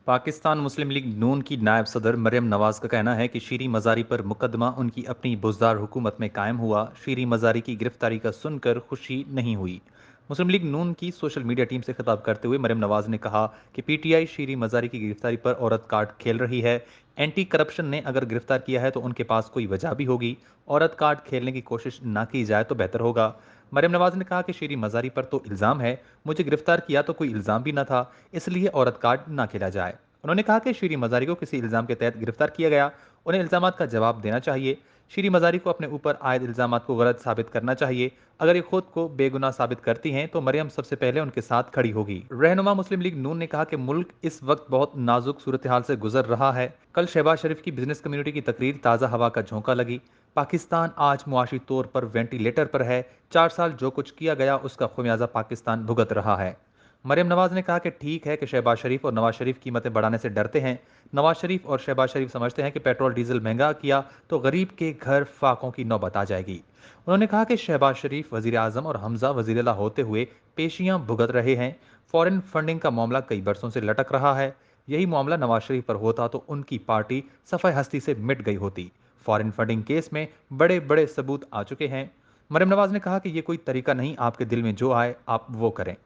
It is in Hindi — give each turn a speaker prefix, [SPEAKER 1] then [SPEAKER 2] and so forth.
[SPEAKER 1] पाकिस्तान मुस्लिम लीग नून की नायब सदर मरियम नवाज का कहना है कि शीरी मजारी पर मुकदमा उनकी अपनी बुज़दार हुकूमत में कायम हुआ। शीरी मजारी की गिरफ्तारी का सुनकर खुशी नहीं हुई। मुस्लिम लीग नून की सोशल मीडिया टीम से खिताब करते हुए मरियम नवाज ने कहा कि पीटीआई शीरी मजारी की गिरफ्तारी पर औरत कार्ड खेल रही है। एंटी करप्शन ने अगर गिरफ्तार किया है तो उनके पास कोई वजह भी होगी। औरत कार्ड खेलने की कोशिश ना की जाए तो बेहतर होगा। मरियम नवाज ने कहा कि शीरी मजारी पर तो इल्ज़ाम है, मुझे गिरफ्तार किया तो कोई इल्ज़ाम भी न था, इसलिए औरत कार्ड ना खेला जाए। उन्होंने कहा कि शीरी मजारी को किसी इल्ज़ाम के तहत गिरफ्तार किया गया, उन्हें इल्ज़ामात का जवाब देना चाहिए। शीरी मजारी को अपने ऊपर आयद इल्ज़ामात को गलत साबित करना चाहिए। अगर ये खुद को बेगुनाह साबित करती हैं तो मरियम सबसे पहले उनके साथ खड़ी होगी। रहनुमा मुस्लिम लीग नून ने कहा कि मुल्क इस वक्त बहुत नाजुक सूरत हाल से गुजर रहा है। कल शहबाज शरीफ की बिजनेस कम्युनिटी की तकरीर ताज़ा हवा का झोंका लगी। पाकिस्तान आज मुआशी तौर पर वेंटिलेटर पर है। 4 साल जो कुछ किया गया उसका खुमियाजा पाकिस्तान भुगत रहा है। मरियम नवाज ने कहा कि ठीक है कि शहबाज शरीफ और नवाज शरीफ कीमतें बढ़ाने से डरते हैं। नवाज शरीफ और शहबाज शरीफ समझते हैं कि पेट्रोल डीजल महंगा किया तो गरीब के घर फाकों की नौबत आ जाएगी। उन्होंने कहा कि शहबाज शरीफ वजीर आजम और हमजा वजीरला होते हुए पेशियां भुगत रहे हैं। फॉरेन फंडिंग का मामला कई बरसों से लटक रहा है। यही मामला नवाज शरीफ पर होता तो उनकी पार्टी सफाई हस्ती से मिट गई होती। फॉरेन फंडिंग केस में बड़े बड़े सबूत आ चुके हैं। मरियम नवाज ने कहा कि ये कोई तरीका नहीं, आपके दिल में जो आए आप वो करें।